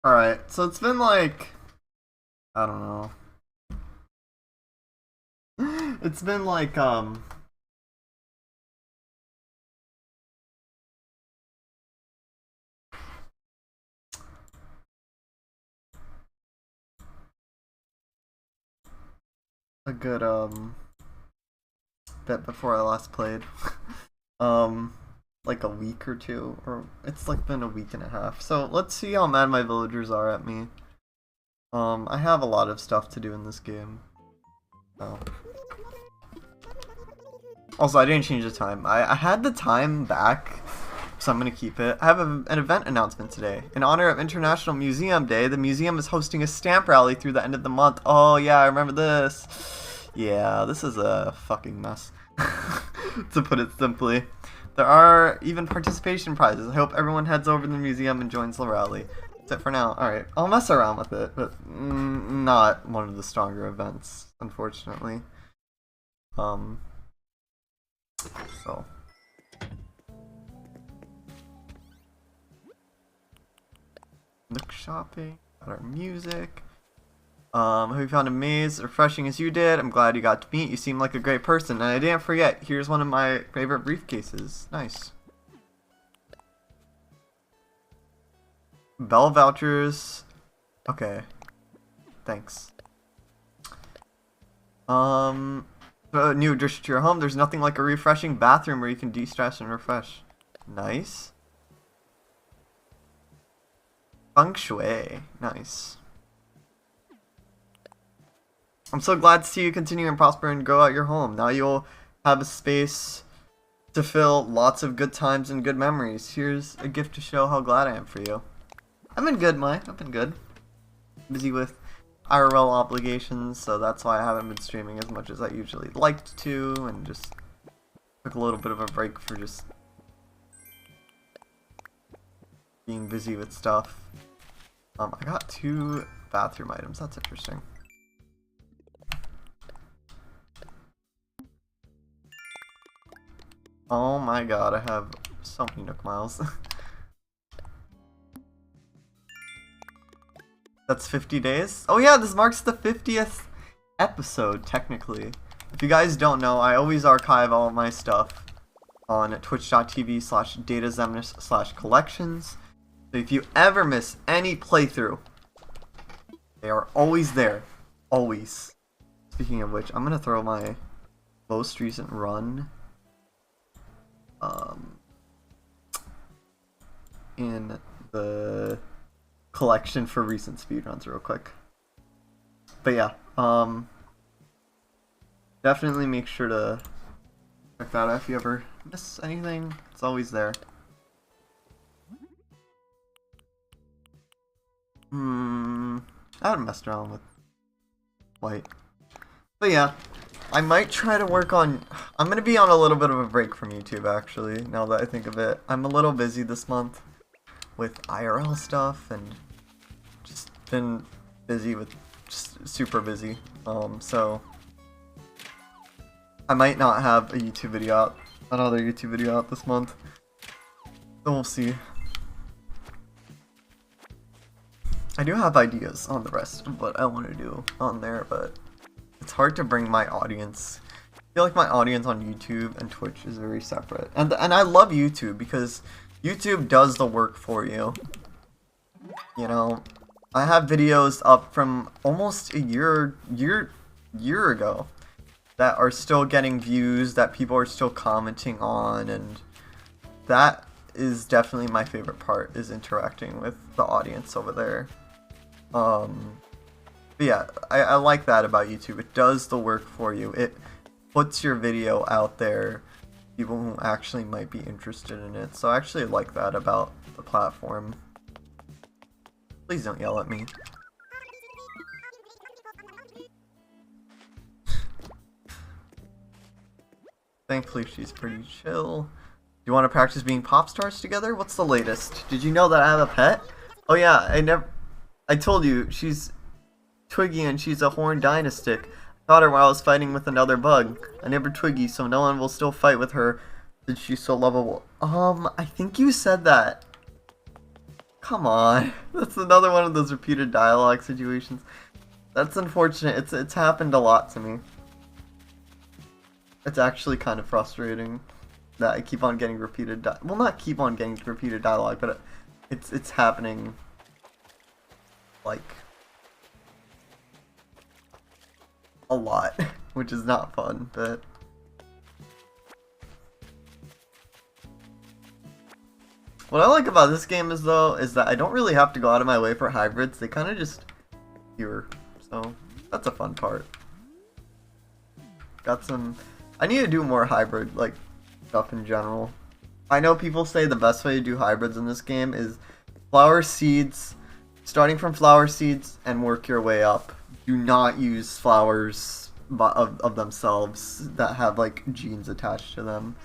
Alright, so it's been like, I don't know. It's been like, a good, bit before I last played. um, like a week or two, or it's like been a week and a half. So let's see how mad my villagers are at me. I have a lot of stuff to do in this game. Oh. Also, I didn't change the time. I had the time back, so I'm gonna keep it. I have an event announcement today. In honor of International Museum Day, the museum is hosting a stamp rally through the end of the month. Oh yeah, I remember this. Yeah, this is a fucking mess, to put it simply. There are even participation prizes. I hope everyone heads over to the museum and joins the rally. That's it for now. Alright, I'll mess around with it, but not one of the stronger events, unfortunately. So. Look shopping, got our music. Have you found a maze refreshing as you did? I'm glad you got to meet. You seem like a great person. And I didn't forget, here's one of my favorite briefcases. Nice. Bell vouchers. Okay. Thanks. A new addition to your home. There's nothing like a refreshing bathroom where you can de-stress and refresh. Nice. Feng Shui. Nice. I'm so glad to see you continue and prosper and grow out your home. Now you'll have a space to fill lots of good times and good memories. Here's a gift to show how glad I am for you. I've been good, I've been good. Busy with IRL obligations, so that's why I haven't been streaming as much as I usually liked to, and just took a little bit of a break for just being busy with stuff. I got 2 bathroom items. That's interesting. Oh my god, I have so many Nook Miles. That's 50 days? Oh yeah, this marks the 50th episode, technically. If you guys don't know, I always archive all of my stuff on twitch.tv/dataxemnas/collections. So if you ever miss any playthrough, they are always there. Always. Speaking of which, I'm gonna throw my most recent run in the collection for recent speedruns real quick. But yeah, definitely make sure to check that out if you ever miss anything. It's always there. I haven't messed around with white. But yeah, I might try to work on... I'm gonna be on a little bit of a break from YouTube, actually, now that I think of it. I'm a little busy this month with IRL stuff, and just been busy with... just super busy. So... I might not have a YouTube video out, another YouTube video out this month. So we'll see. I do have ideas on the rest of what I want to do on there, but it's hard to bring my audience. I feel like my audience on YouTube and Twitch is very separate. And I love YouTube because YouTube does the work for you. You know, I have videos up from almost a year ago that are still getting views, that people are still commenting on, and that is definitely my favorite part, is interacting with the audience over there. But yeah, I like that about YouTube. It does the work for you. It puts your video out there, people who actually might be interested in it. So I actually like that about the platform. Please don't yell at me. Thankfully she's pretty chill. Do you want to practice being pop stars together? What's the latest? Did you know that I have a pet? Oh yeah, I told you, she's Twiggy and she's a horned dynastic. I caught her while I was fighting with another bug. I named her Twiggy, so no one will still fight with her since she's so lovable. I think you said that a Come on. That's another one of those repeated dialogue situations. That's unfortunate. It's happened a lot to me. It's actually kind of frustrating that I keep on getting repeated well, not keep on getting repeated dialogue, but it's happening like a lot, which is not fun, but what I like about this game is that I don't really have to go out of my way for hybrids. They kind of just appear, so that's a fun part. Got some. I need to do more hybrid like stuff in general. I know people say the best way to do hybrids in this game is flower seeds, starting from flower seeds and work your way up. Do not use flowers of themselves that have like genes attached to them.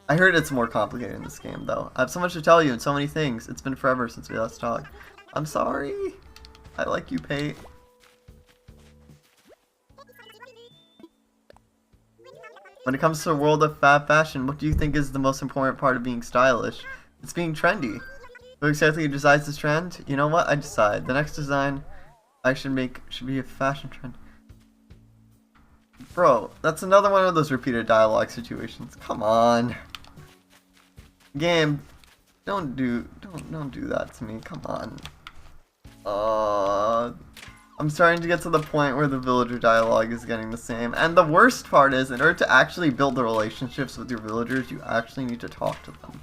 I heard it's more complicated in this game though. I have so much to tell you and so many things. It's been forever since we last talked. I'm sorry. I like you, Pate. When it comes to the world of fashion, what do you think is the most important part of being stylish? It's being trendy. Who exactly decides this trend? You know what? I decide. The next design I should make should be a fashion trend. Bro, that's another one of those repeated dialogue situations. Come on. Game, don't do that to me. Come on. I'm starting to get to the point where the villager dialogue is getting the same. And the worst part is, in order to actually build the relationships with your villagers, you actually need to talk to them.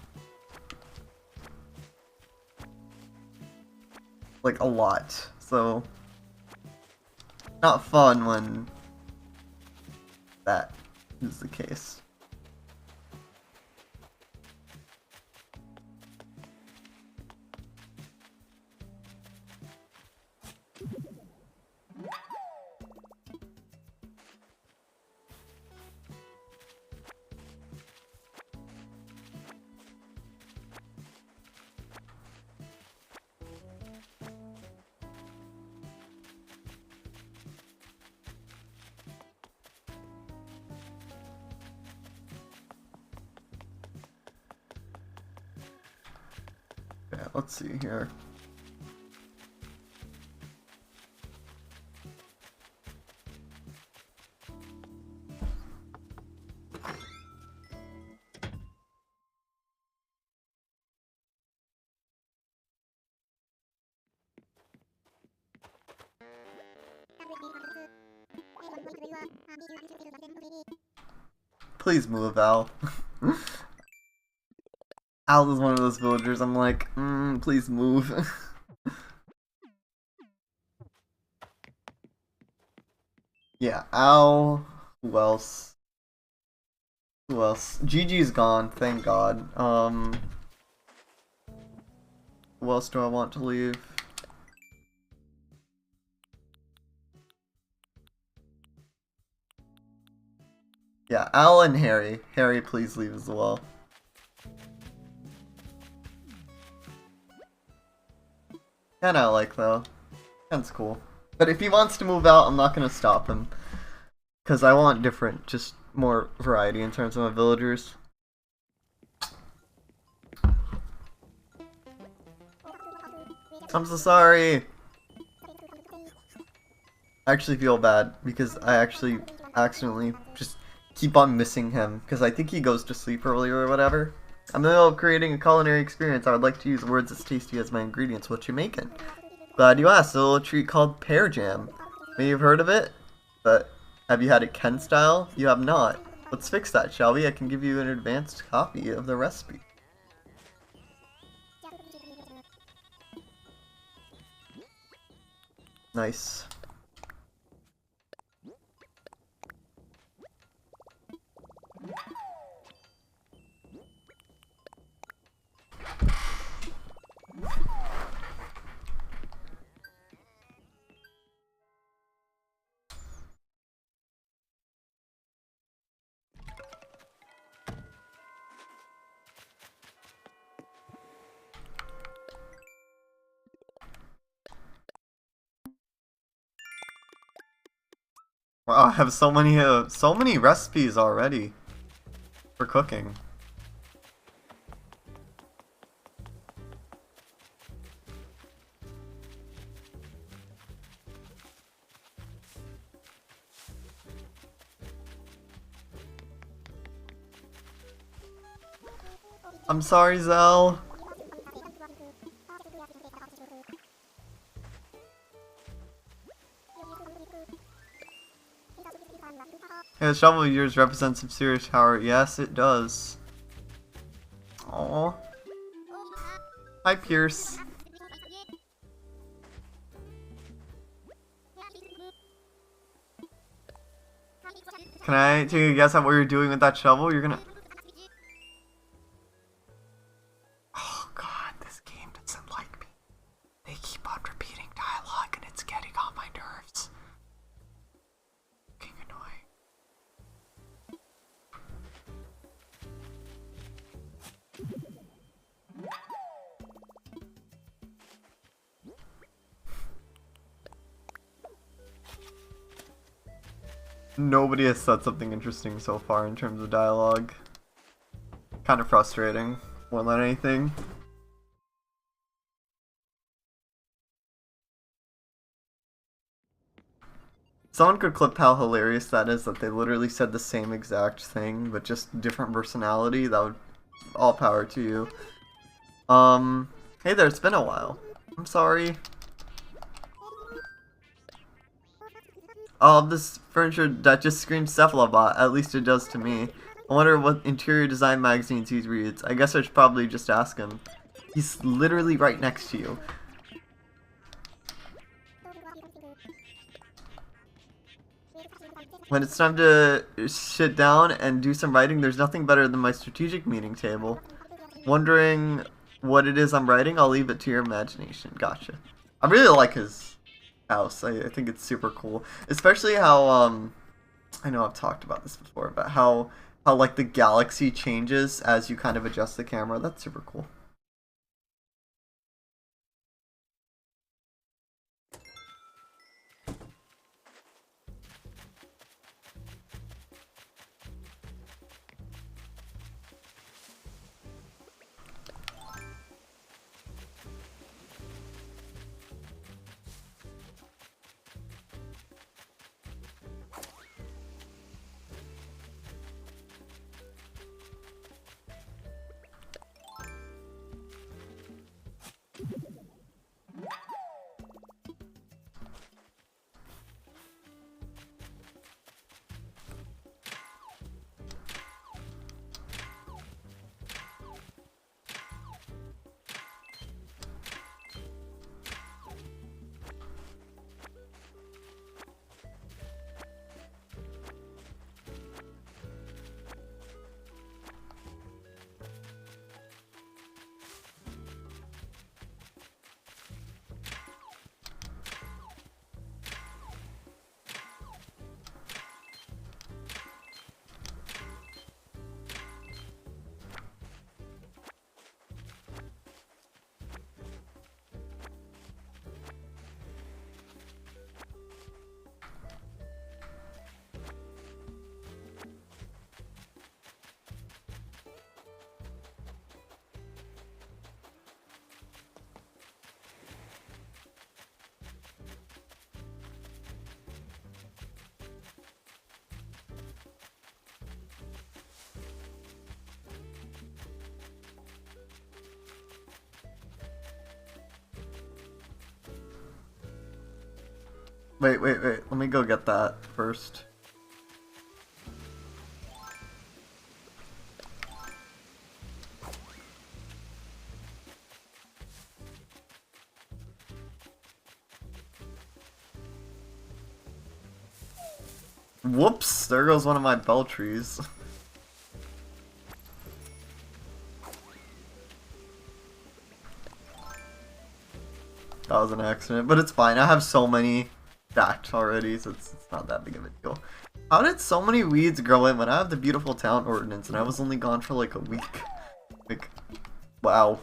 Like, a lot. So, not fun when that is the case. Yeah, let's see here. Please move, Al. Al is one of those villagers, I'm like, please move. Yeah, Al. Who else? Who else? Gigi's gone, thank God. Who else do I want to leave? Yeah, Al and Harry. Harry, please leave as well. Ken I like though. Ken's cool. But if he wants to move out, I'm not gonna stop him. Because I want different, just more variety in terms of my villagers. I'm so sorry! I actually feel bad because I actually accidentally just keep on missing him because I think he goes to sleep early or whatever. I'm in the middle of creating a culinary experience. I would like to use words as tasty as my ingredients. What you making? Glad you asked. A little treat called pear jam. Maybe you've heard of it, but have you had it Ken style? You have not. Let's fix that, shall we? I can give you an advanced copy of the recipe. Nice. Wow, I have so many recipes already for cooking. I'm sorry, Zell. Yeah, the shovel of yours represents some serious power. Yes, it does. Aww. Hi, Pierce. Can I take a guess at what you're doing with that shovel? You're gonna... Oh god, this game doesn't like me. They keep on repeating dialogue and it's getting on my nerves. Fucking annoying. Nobody has said something interesting so far in terms of dialogue. Kind of frustrating, more than anything. Someone could clip how hilarious that is, that they literally said the same exact thing, but just different personality. That would... all power to you. Hey there, it's been a while. I'm sorry. Oh, this furniture that just screams Cephalobot. At least it does to me. I wonder what interior design magazines he reads. I guess I should probably just ask him. He's literally right next to you. When it's time to sit down and do some writing, there's nothing better than my strategic meeting table. Wondering what it is I'm writing? I'll leave it to your imagination. Gotcha. I really like his house. I think it's super cool. Especially how, I know I've talked about this before, but how like the galaxy changes as you kind of adjust the camera. That's super cool. Wait. Let me go get that first. Whoops! There goes one of my bell trees. That was an accident, but it's fine. I have so many stacked already, so it's not that big of a deal. How did so many weeds grow in when I have the beautiful town ordinance and I was only gone for like a week? Like, wow.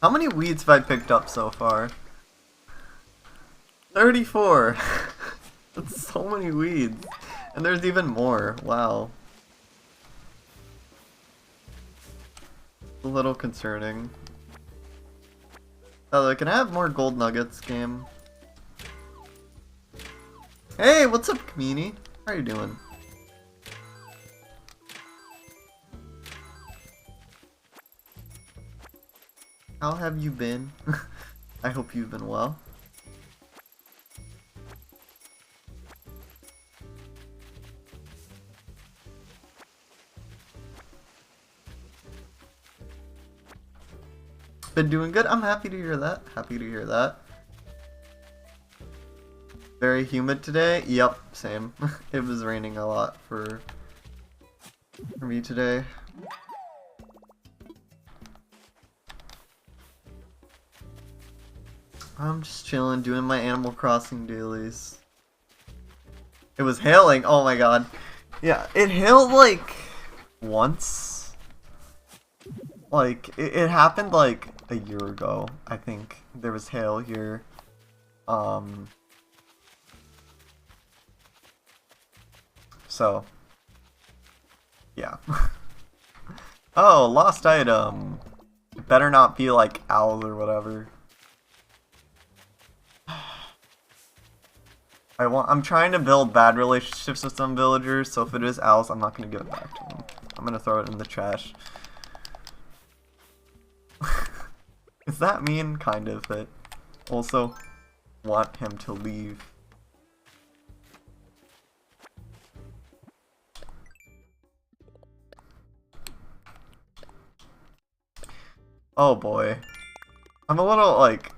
How many weeds have I picked up so far? 34! That's so many weeds. And there's even more. Wow. A little concerning. Oh, can I have more gold nuggets, game? Hey, what's up, Kamini? How are you doing? How have you been? I hope you've been well. Been doing good. I'm happy to hear that. Happy to hear that. Very humid today. Yep, same. It was raining a lot for me today. I'm just chilling, doing my Animal Crossing dailies. It was hailing. Oh my god. Yeah, it hailed like once. Like it happened like a year ago. I think there was hail here. So yeah. Oh, lost item. It better not be like owls or whatever. I'm trying to build bad relationships with some villagers, so if it is owls, I'm not gonna give it back to them. I'm gonna throw it in the trash. Is that mean? Kind of, but also want him to leave. Oh boy. I'm a little like...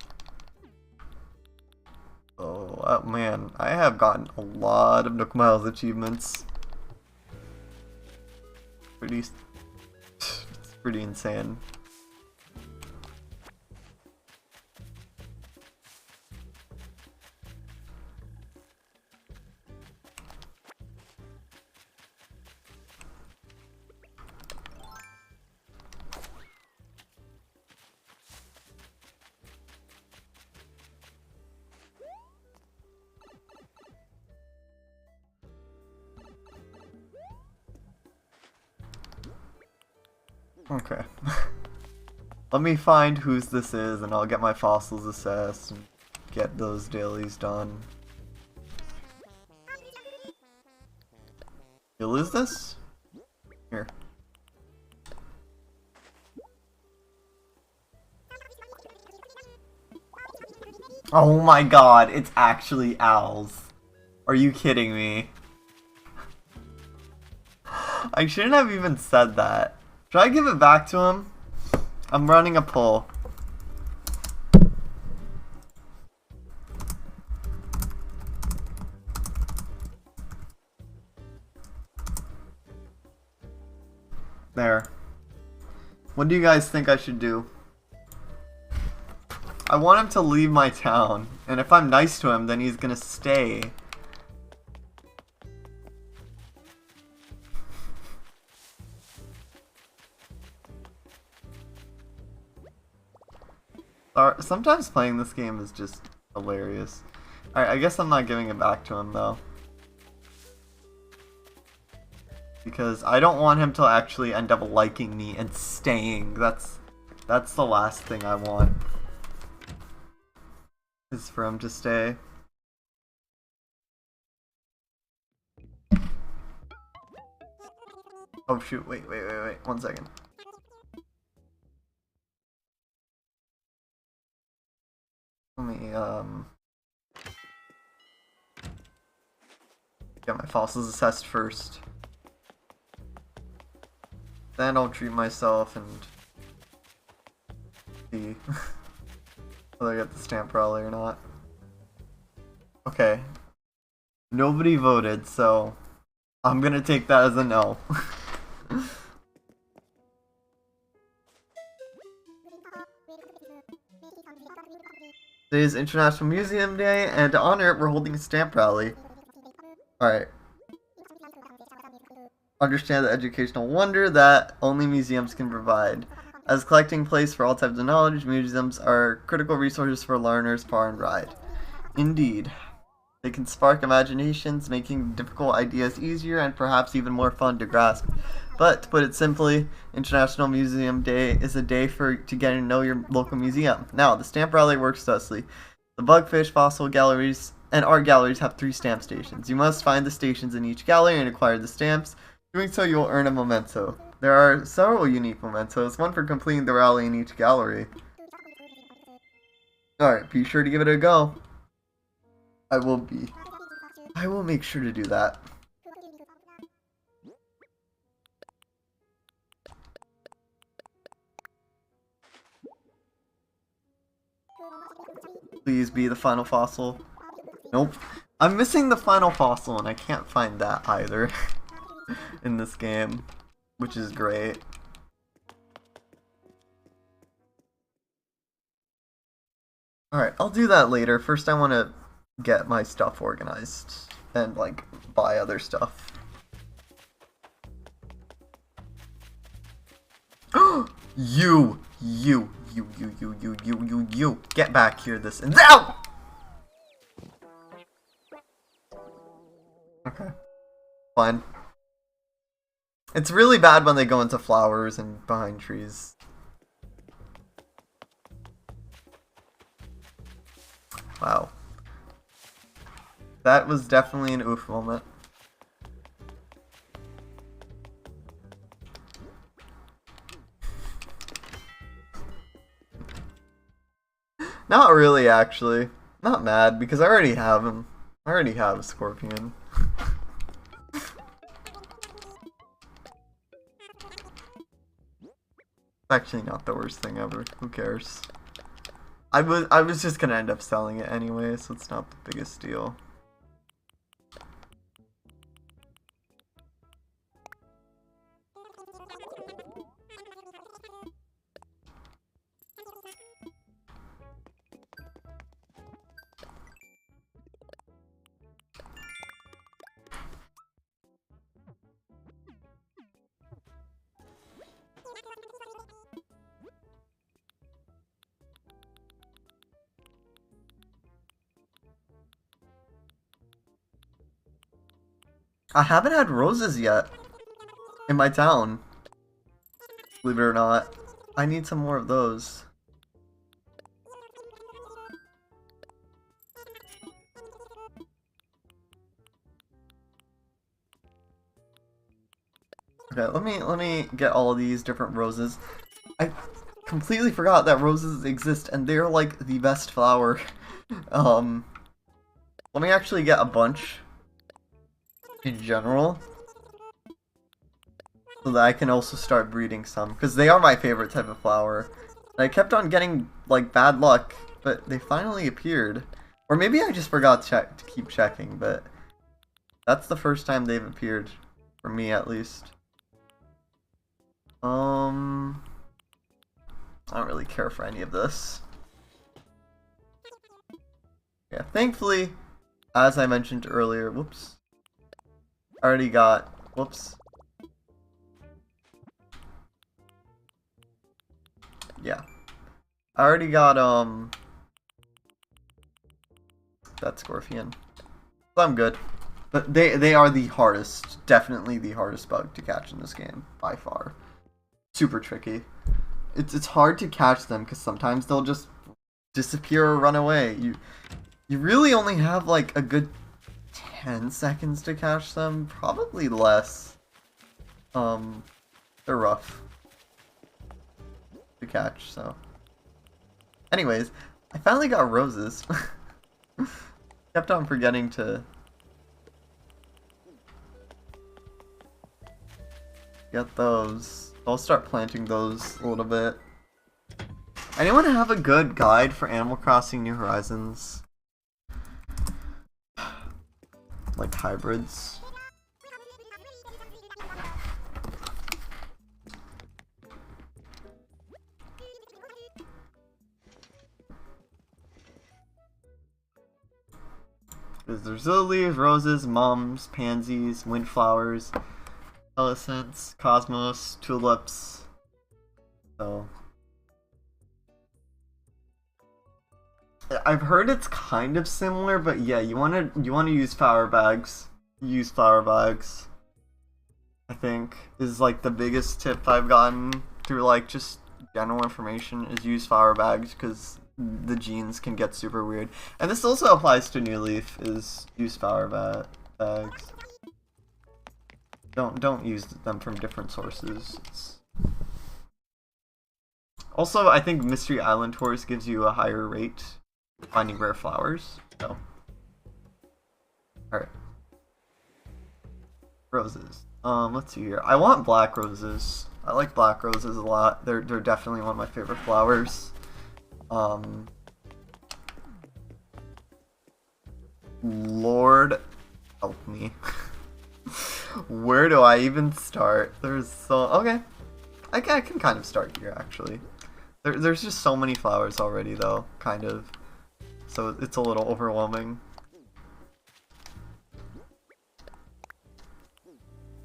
Oh man, I have gotten a lot of Nook Miles achievements. It's pretty insane. Okay. Let me find whose this is and I'll get my fossils assessed and get those dailies done. You lose this? Here. Oh my god, it's actually owls. Are you kidding me? I shouldn't have even said that. Should I give it back to him? I'm running a poll. There. What do you guys think I should do? I want him to leave my town, and if I'm nice to him, then he's gonna stay. Sometimes playing this game is just hilarious. Alright, I guess I'm not giving it back to him though. Because I don't want him to actually end up liking me and staying. That's the last thing I want. Is for him to stay. Oh shoot, wait, 1 second. Let me, get my fossils assessed first. Then I'll treat myself and see whether I get the stamp rally or not. Okay. Nobody voted, so I'm gonna take that as a no. Today is International Museum Day, and to honor it, we're holding a stamp rally. Alright. Understand the educational wonder that only museums can provide. As a collecting place for all types of knowledge, museums are critical resources for learners far and wide. Indeed. They can spark imaginations, making difficult ideas easier and perhaps even more fun to grasp. But, to put it simply, International Museum Day is a day to get to know your local museum. Now, the stamp rally works thusly. The bugfish, fossil galleries, and art galleries have 3 stamp stations. You must find the stations in each gallery and acquire the stamps. Doing so, you will earn a memento. There are several unique mementos, one for completing the rally in each gallery. Alright, be sure to give it a go. I will make sure to do that. Please be the final fossil. Nope. I'm missing the final fossil and I can't find that either in this game, which is great. Alright, I'll do that later. First I want to get my stuff organized and like buy other stuff. You get back here this and out. Okay, fine. It's really bad when they go into flowers and behind trees. Wow. That was definitely an oof moment. Not really, actually. Not mad, because I already have him. I already have a Scorpion. Actually not the worst thing ever. Who cares? I was just gonna end up selling it anyway, so it's not the biggest deal. I haven't had roses yet in my town, believe it or not. I need some more of those. Okay, let me get all of these different roses. I completely forgot that roses exist and they're like the best flower. Let me actually get a bunch in general, so that I can also start breeding some, because they are my favorite type of flower. And I kept on getting like bad luck, but they finally appeared. Or maybe I just forgot to keep checking, but that's the first time they've appeared, for me at least. I don't really care for any of this. Yeah, thankfully, as I mentioned earlier, whoops. I already got, whoops. Yeah. I already got, that Scorpion. So I'm good. But they are the hardest, definitely the hardest bug to catch in this game, by far. Super tricky. It's hard to catch them, because sometimes they'll just disappear or run away. You really only have, like, a good 10 seconds to catch them, probably less. They're rough to catch, so. Anyways, I finally got roses. Kept on forgetting to get those. I'll start planting those a little bit. Anyone have a good guide for Animal Crossing New Horizons? Like hybrids. There's lilies, roses, mums, pansies, windflowers, hyacinths, cosmos, tulips, So I've heard it's kind of similar, but yeah, you wanna use flower bags. Use flower bags, I think, is like the biggest tip I've gotten through like just general information, is use flower bags, because the genes can get super weird. And this also applies to New Leaf, is use flower bags. Don't use them from different sources. Also, I think Mystery Island Tours gives you a higher rate finding rare flowers. So, alright. Roses. Let's see here. I want black roses. I like black roses a lot. They're definitely one of my favorite flowers. Lord help me. Where do I even start? There's so... Okay. I can kind of start here, actually. There's just so many flowers already, though, kind of. So it's a little overwhelming.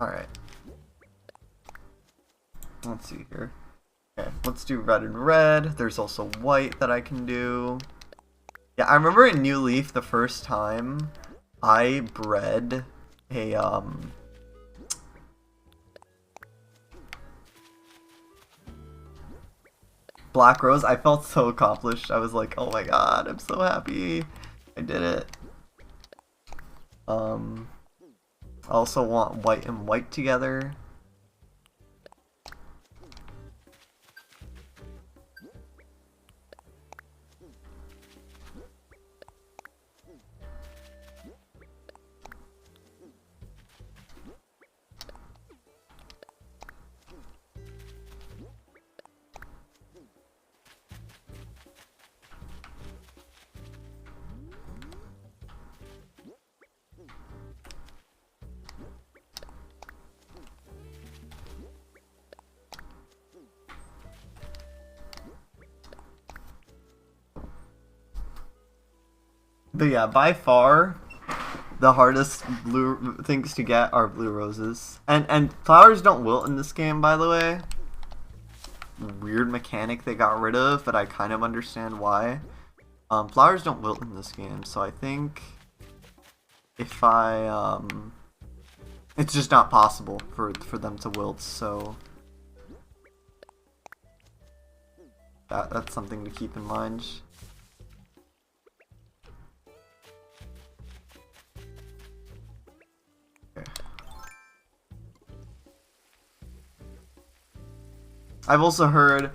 Alright. Let's see here. Okay, let's do red and red. There's also white that I can do. Yeah, I remember in New Leaf the first time I bred a, black rose. I felt so accomplished. I was like, oh my god, I'm so happy. I did it. I also want white and white together. But yeah, by far, the hardest blue things to get are blue roses. And flowers don't wilt in this game, by the way. Weird mechanic they got rid of, but I kind of understand why. Flowers don't wilt in this game, so I think if I, it's just not possible for them to wilt, so that's something to keep in mind. I've also heard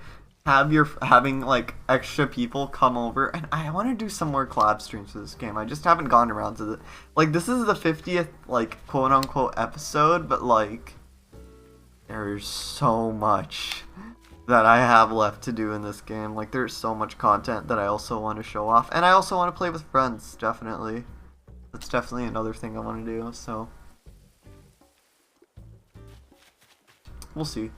having like extra people come over, and I want to do some more collab streams for this game. I just haven't gotten around to it. Like, this is the 50th like quote unquote episode, but like there's so much that I have left to do in this game. Like, there's so much content that I also want to show off, and I also want to play with friends. Definitely, that's definitely another thing I want to do. So we'll see.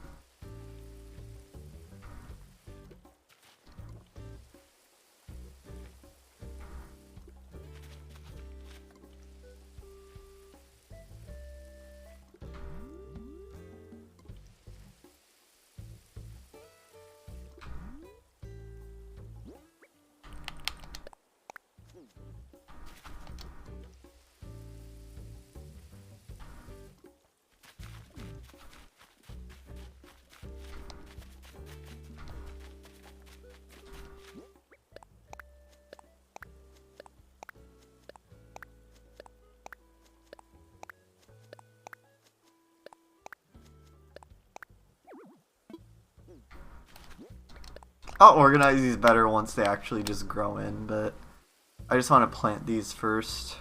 I'll organize these better once they actually just grow in, but I just want to plant these first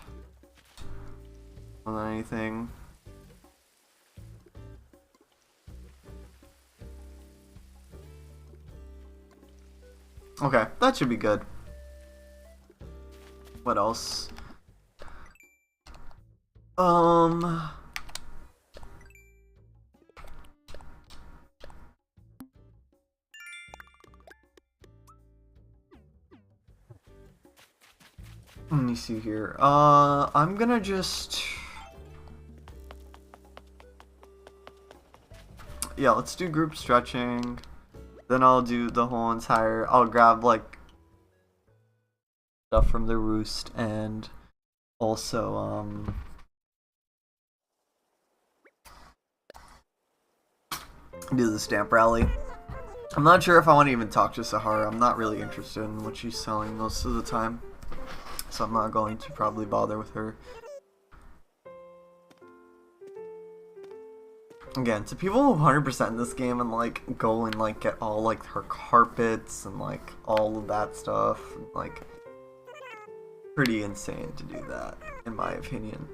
more than anything. Okay, that should be good. What else? Let me see here. I'm gonna just... Yeah, let's do group stretching. Then I'll do the whole entire. I'll grab like stuff from the roost and also do the stamp rally. I'm not sure if I want to even talk to Sahara. I'm not really interested in what she's selling most of the time, so I'm not going to probably bother with her. Again, to people who 100% this game and like go and like get all like her carpets and like all of that stuff, like pretty insane to do that, in my opinion.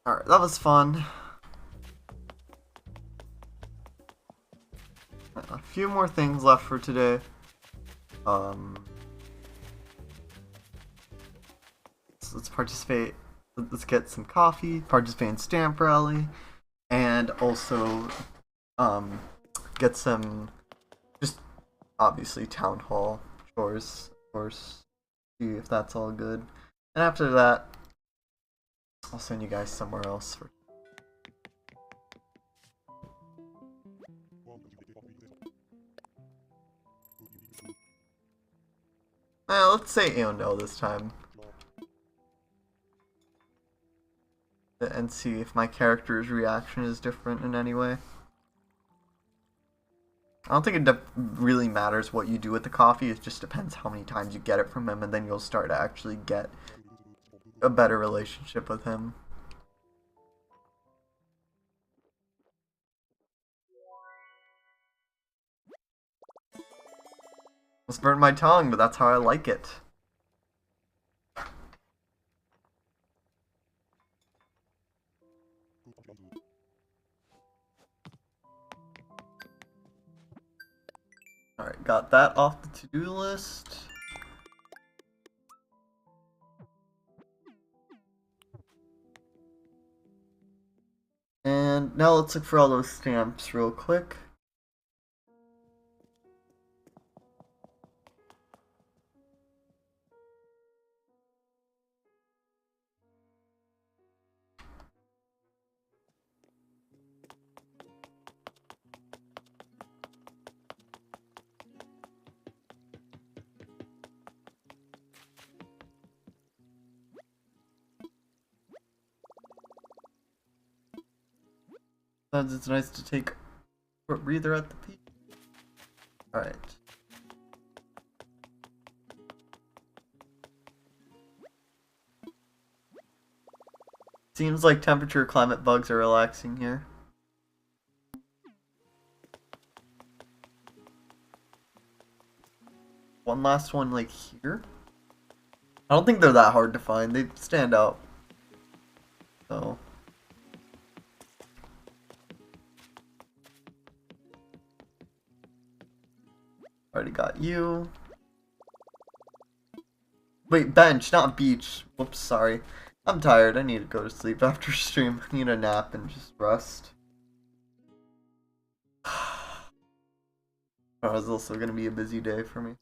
Alright, that was fun. A few more things left for today. Let's participate. Let's get some coffee, participate in stamp rally, and also get some just obviously town hall chores, of course. See if that's all good. And after that, I'll send you guys somewhere else for. Let's say no this time. And see if my character's reaction is different in any way. I don't think it really matters what you do with the coffee, it just depends how many times you get it from him, and then you'll start to actually get a better relationship with him. Almost burned my tongue, but that's how I like it. Alright, got that off the to-do list. And now let's look for all those stamps real quick. It's nice to take a breather at the peak. Alright. Seems like temperature climate bugs are relaxing here. One last one like here. I don't think they're that hard to find. They stand out. So. Already got you. Wait, bench, not beach. Whoops, sorry. I'm tired. I need to go to sleep after stream. I need a nap and just rest. Tomorrow's also gonna be a busy day for me.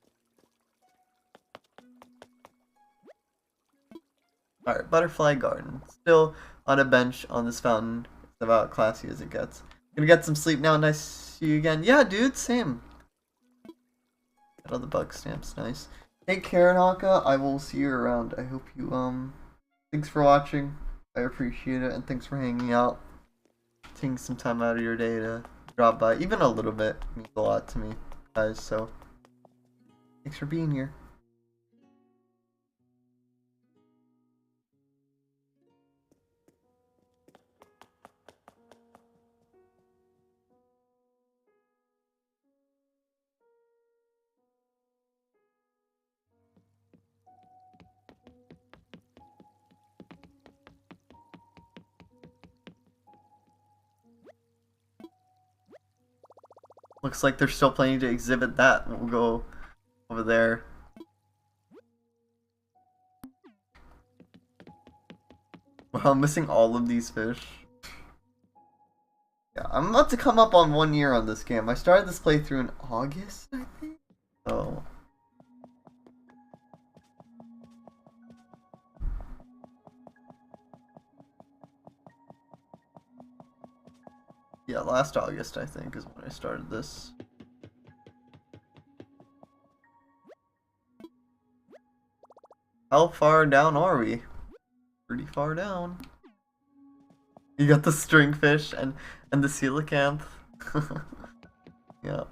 Alright, Butterfly Garden. Still on a bench on this fountain. It's about classy as it gets. Gonna get some sleep now. Nice to see you again. Yeah, dude, same. Got all the bug stamps, nice. Take care, Naka. I will see you around. I hope you, thanks for watching. I appreciate it, and thanks for hanging out. Taking some time out of your day to drop by. Even a little bit means a lot to me, guys, so thanks for being here. Looks like they're still planning to exhibit that. We'll go over there. Wow, I'm missing all of these fish. Yeah, I'm about to come up on 1 year on this game. I started this playthrough in August, I think? Oh. Yeah, last August, I think, is when I started this. How far down are we? Pretty far down. You got the stringfish and the coelacanth. Yeah.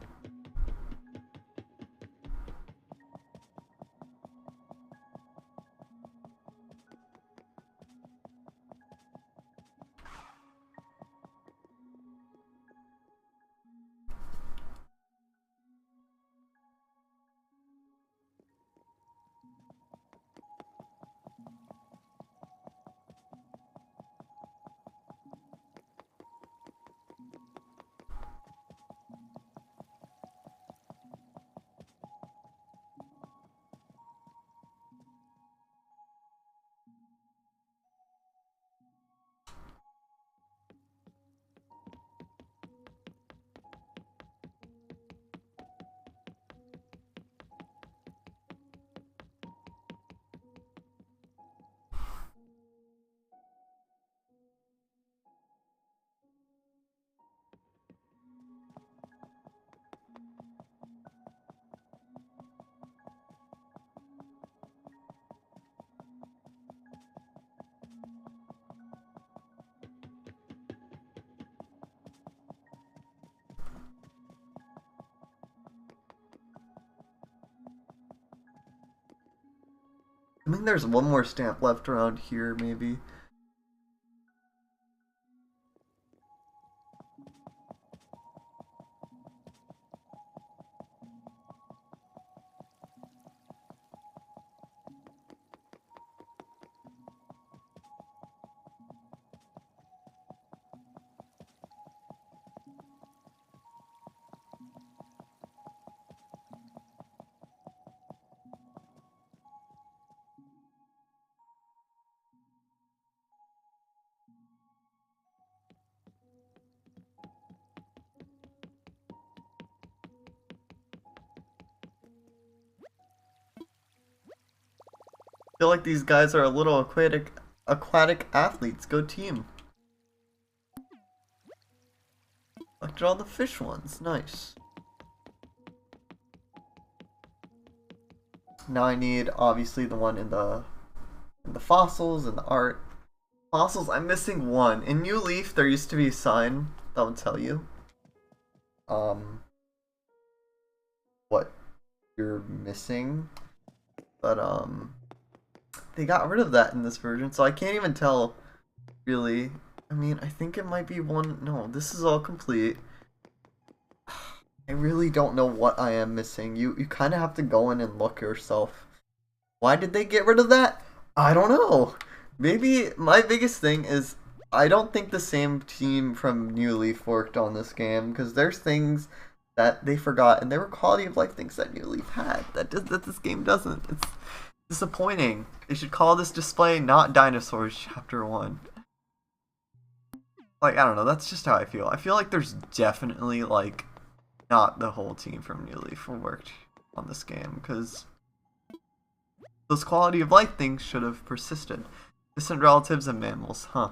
I think there's one more stamp left around here, maybe. I feel like these guys are a little aquatic athletes. Go team. Collected all the fish ones. Nice. Now I need obviously the one in the fossils and the art. Fossils, I'm missing one. In New Leaf there used to be a sign that would tell you what you're missing. But they got rid of that in this version, so I can't even tell really. I mean, I think it might be one. No, this is all complete. I really don't know what I am missing. You kind of have to go in and look yourself. Why did they get rid of that? I don't know. Maybe my biggest thing is I don't think the same team from New Leaf worked on this game, because there's things that they forgot, and there were quality of life things that New Leaf had that this game doesn't. It's disappointing. They should call this display not Dinosaurs Chapter 1. Like, I don't know, that's just how I feel. I feel like there's definitely, like, not the whole team from New Leaf who worked on this game, because those quality of life things should have persisted. Distant relatives and mammals, huh?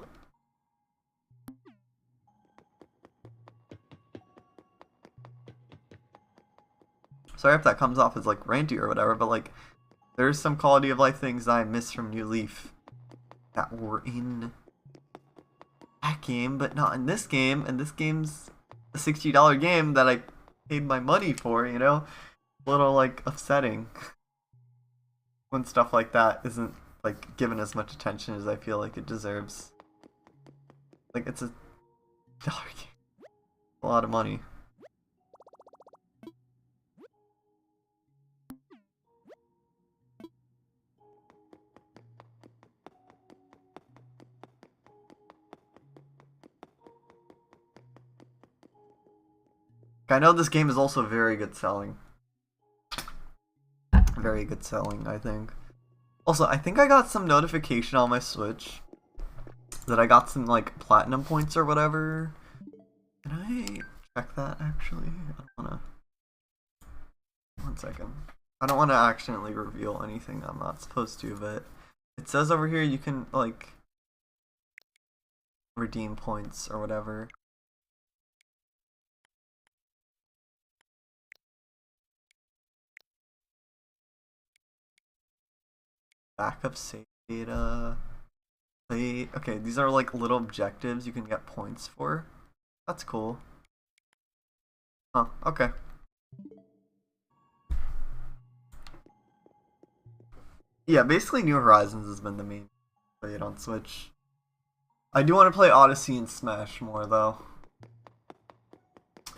Sorry if that comes off as like ranty or whatever, but like there's some quality of life things that I miss from New Leaf that were in that game, but not in this game. And this game's a $60 game that I paid my money for, you know? A little like upsetting when stuff like that isn't like given as much attention as I feel like it deserves. Like it's a dollar game. A lot of money. I know this game is also very good selling. Very good selling, I think. Also, I think I got some notification on my Switch that I got some like platinum points or whatever. Can I check that actually? I don't wanna. 1 second. I don't want to accidentally reveal anything I'm not supposed to, but it says over here you can like redeem points or whatever. Backup save data. Okay, these are like little objectives you can get points for. That's cool. Huh, okay. Yeah, basically New Horizons has been the main played on Switch. I do want to play Odyssey and Smash more though.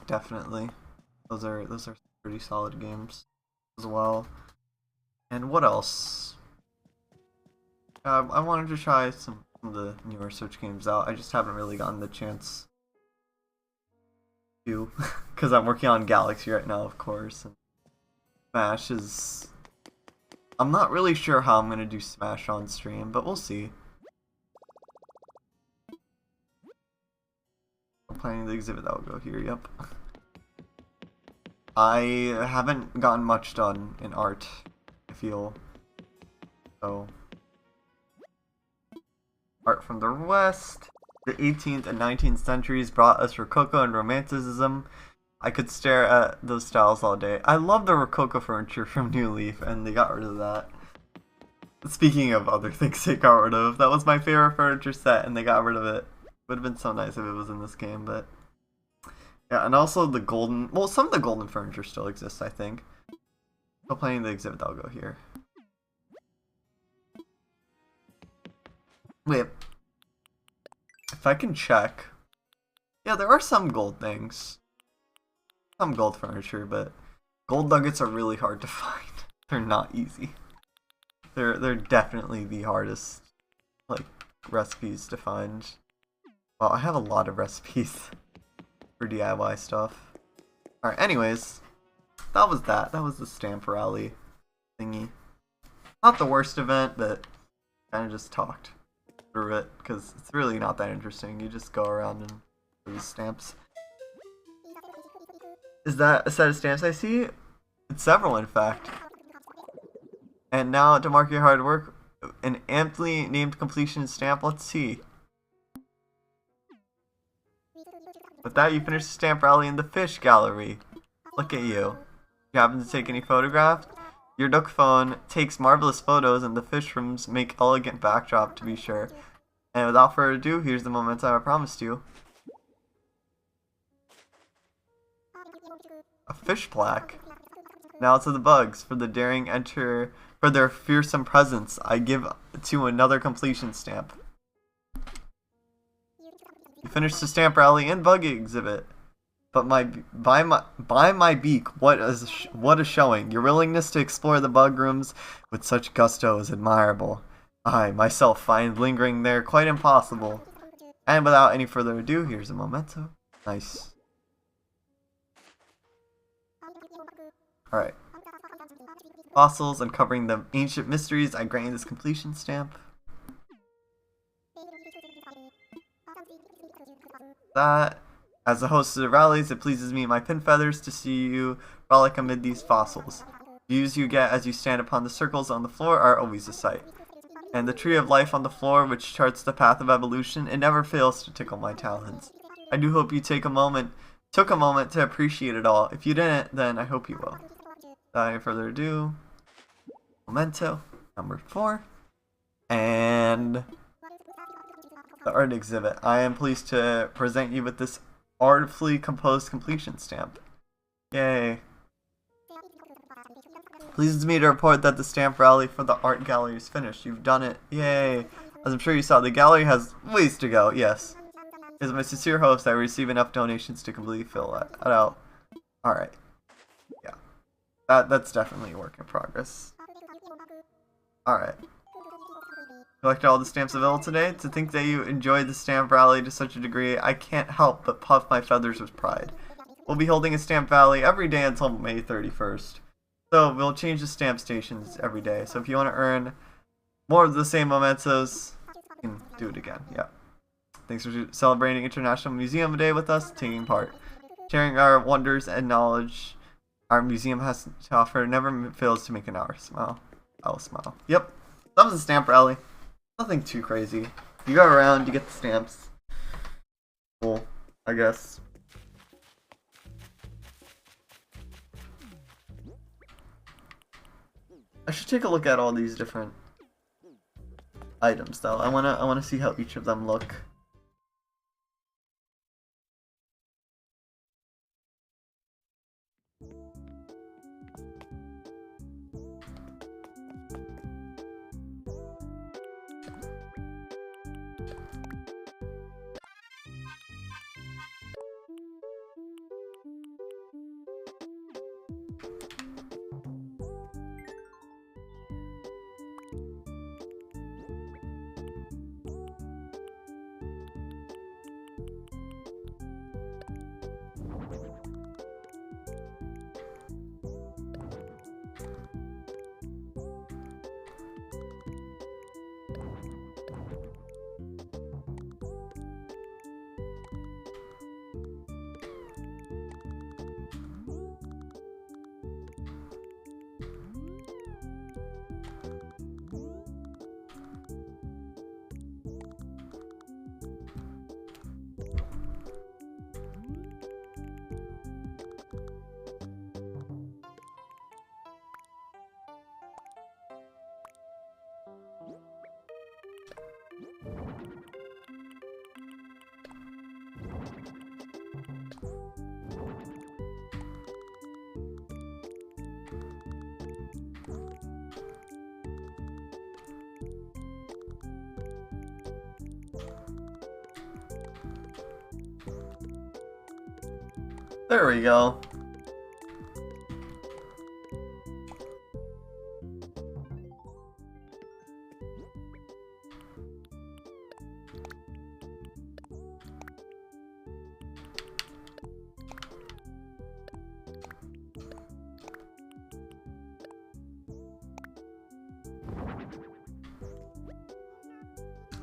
Definitely. Those are pretty solid games as well. And what else? I wanted to try some of the newer Switch games out. I just haven't really gotten the chance to, because I'm working on Galaxy right now, of course. And Smash is... I'm not really sure how I'm going to do Smash on stream, but we'll see. I'm planning the exhibit that will go here, yep. I haven't gotten much done in art, I feel. So... Art from the West. The 18th and 19th centuries brought us Rococo and Romanticism. I could stare at those styles all day. I love the Rococo furniture from New Leaf, and they got rid of that. Speaking of other things they got rid of, that was my favorite furniture set, and they got rid of it. Would have been so nice if it was in this game, but... Yeah, and also the golden... Well, some of the golden furniture still exists, I think. Still playing the exhibit, that'll go here. Wait, if I can check, yeah, there are some gold things, some gold furniture, but gold nuggets are really hard to find. They're not easy. They're definitely the hardest, like, recipes to find. Well, I have a lot of recipes for DIY stuff. Alright, anyways, that was that. That was the stamp rally thingy. Not the worst event, but kind of just talked through it, because it's really not that interesting. You just go around and do these stamps. Is that a set of stamps I see? It's several, in fact. And now, to mark your hard work, an amply named completion stamp. Let's see. With that, you finish the stamp rally in the fish gallery. Look at you. You happen to take any photographs? Your Nook phone takes marvelous photos, and the fish rooms make elegant backdrop, to be sure. And without further ado, here's the memento I promised you. A fish plaque. Now to the bugs. For the daring enter, for their fearsome presence, I give to another completion stamp. You finished the stamp rally and bug exhibit. But by my beak, what a showing! Your willingness to explore the bug rooms with such gusto is admirable. I myself find lingering there quite impossible. And without any further ado, here's a memento. Nice. Alright. Fossils uncovering the ancient mysteries. I grant you this completion stamp. That. As the host of the rallies, it pleases me, my pin feathers, to see you frolic amid these fossils. Views you get as you stand upon the circles on the floor are always a sight. And the tree of life on the floor, which charts the path of evolution, it never fails to tickle my talons. I do hope you took a moment to appreciate it all. If you didn't, then I hope you will. Without any further ado, memento number 4, and the art exhibit. I am pleased to present you with this artfully composed completion stamp. Yay. Pleases me to report that the stamp rally for the art gallery is finished. You've done it. Yay. As I'm sure you saw, the gallery has ways to go. Yes. It is my sincere hopes that I receive enough donations to completely fill that out. Alright. Yeah. That's definitely a work in progress. Alright. Collected all the stamps available today. To think that you enjoyed the stamp rally to such a degree, I can't help but puff my feathers with pride. We'll be holding a stamp rally every day until May 31st. So we'll change the stamp stations every day. So if you want to earn more of the same mementos, you can do it again. Yeah. Thanks for celebrating International Museum Day with us, taking part. Sharing our wonders and knowledge our museum has to offer never fails to make an hour smile. I'll smile. Yep. That was a stamp rally. Nothing too crazy. You go around, you get the stamps. Cool, I guess. I should take a look at all these different items though. I wanna see how each of them look. There we go.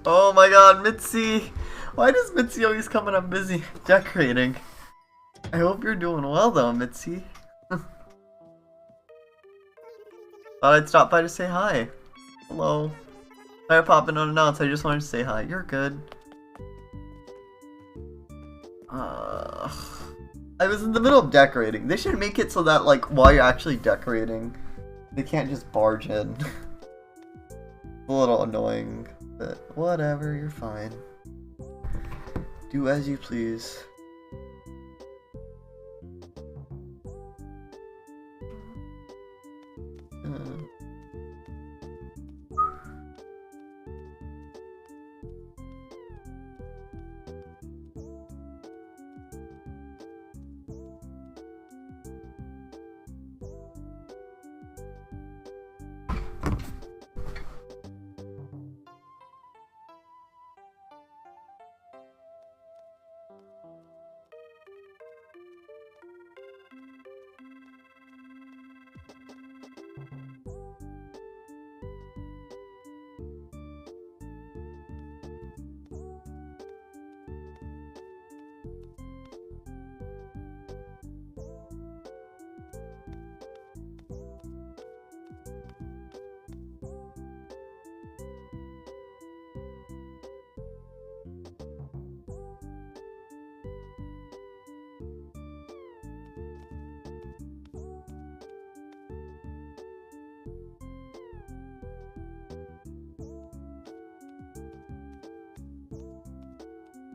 Oh my god, Mitzi! Why does Mitzi always come when I'm busy decorating? I hope you're doing well though, Mitzi. Thought I'd stop by to say hi. Hello. I popped in unannounced, I just wanted to say hi. You're good. I was in the middle of decorating. They should make it so that, like, while you're actually decorating, they can't just barge in. A little annoying, but whatever, you're fine. Do as you please.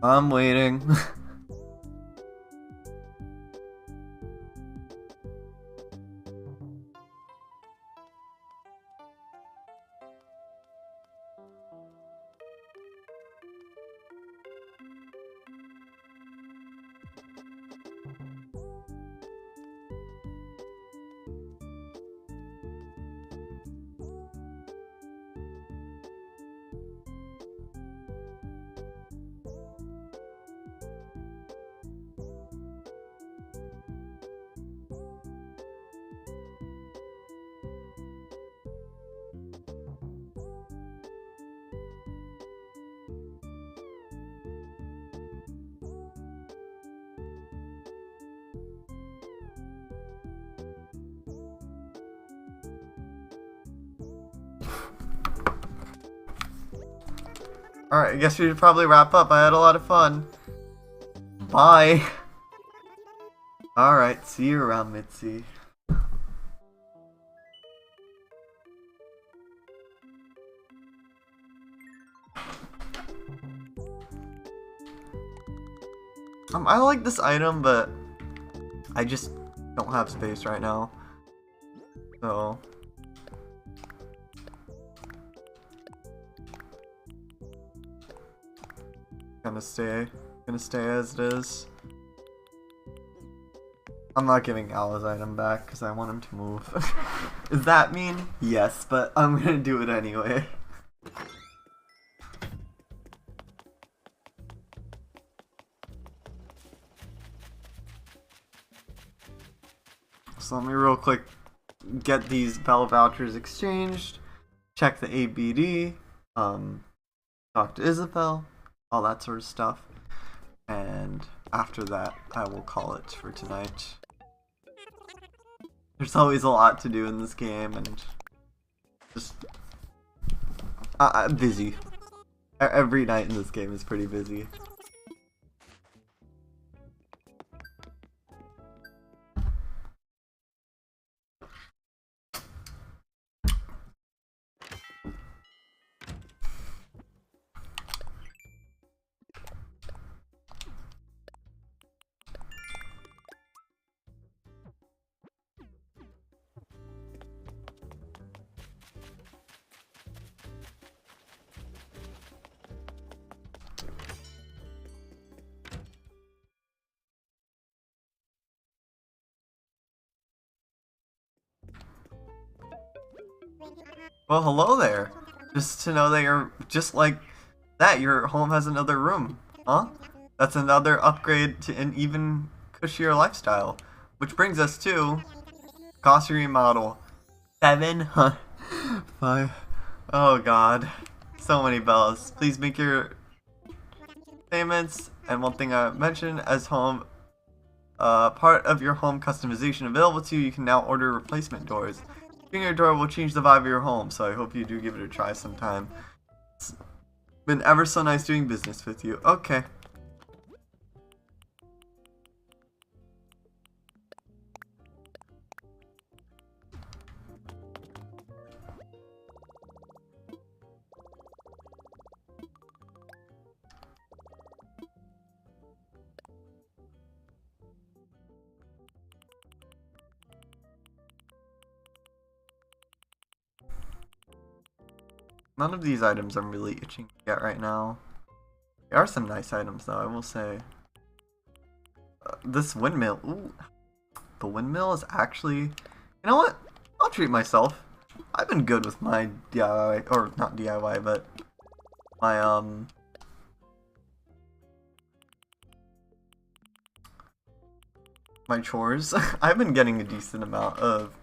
I'm waiting. Alright, I guess we should probably wrap up. I had a lot of fun. Bye. Alright, see you around, Mitzi. I like this item, but I just don't have space right now. So gonna stay as it is. I'm not giving Al his item back because I want him to move. Is that mean? Yes, but I'm gonna do it anyway. So let me real quick get these Bell vouchers exchanged, check the ABD, talk to Isabel, all that sort of stuff, and after that I will call it for tonight. There's always a lot to do in this game, and just I'm busy. Every night in this game is pretty busy. Well, hello there. Just to know that you're just like that, your home has another room, huh? That's another upgrade to an even cushier lifestyle. Which brings us to cost remodel. 700. 5. Oh god. So many bells. Please make your payments. And one thing I mentioned, as home part of your home customization available to you, you can now order replacement doors. Changing your door will change the vibe of your home, so I hope you do give it a try sometime. It's been ever so nice doing business with you. Okay. None of these items I'm really itching to get right now. There are some nice items though, I will say. This windmill, ooh. The windmill is actually, you know what? I'll treat myself. I've been good with my DIY, or not DIY, but my my chores. I've been getting a decent amount of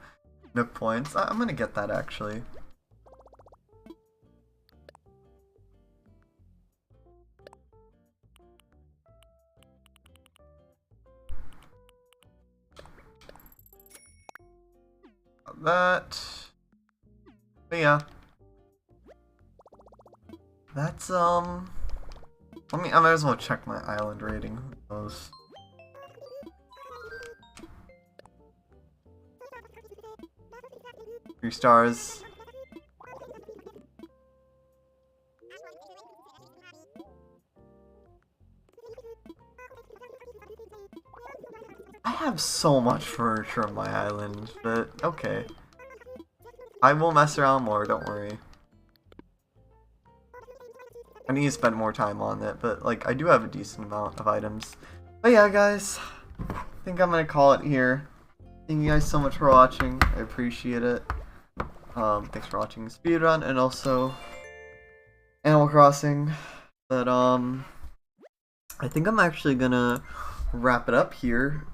Nook points. I'm gonna get that actually. That, but yeah, that's I might as well check my island rating. Who knows? Three stars. have so much furniture on my island, but okay. I will mess around more, don't worry. I need to spend more time on it, but like I do have a decent amount of items. But yeah, guys, I think I'm gonna call it here. Thank you guys so much for watching. I appreciate it. Thanks for watching speedrun and also Animal Crossing. But I think I'm actually gonna wrap it up here.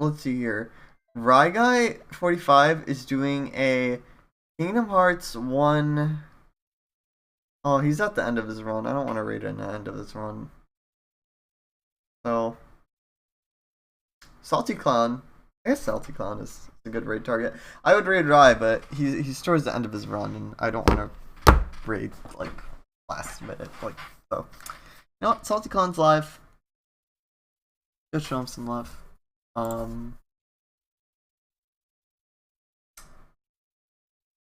Let's see here. Ryguy45 is doing a Kingdom Hearts 1. Oh, he's at the end of his run. I don't want to raid at the end of his run. So, Salty Clown. I guess Salty Clown is a good raid target. I would raid Rai, but he's towards the end of his run, and I don't want to raid like last minute. Like so, you know what? Salty Clown's live. Just show him some love.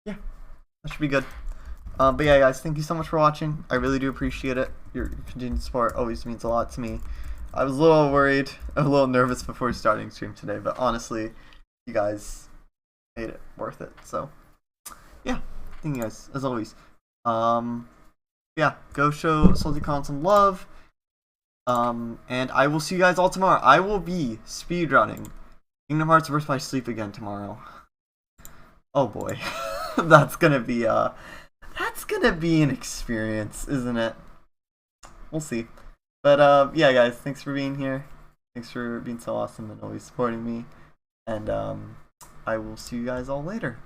Yeah, that should be good. But yeah, guys, thank you so much for watching. I really do appreciate it. Your continued support always means a lot to me. I was a little worried, a little nervous before starting stream today, but honestly, you guys made it worth it. So, yeah, thank you guys, as always. Yeah, go show Salty Con some love. And I will see you guys all tomorrow. I will be speedrunning Kingdom Hearts Worth My Sleep again tomorrow. Oh boy. That's gonna be an experience, isn't it? We'll see. But yeah, guys, thanks for being here. Thanks for being so awesome and always supporting me. And I will see you guys all later.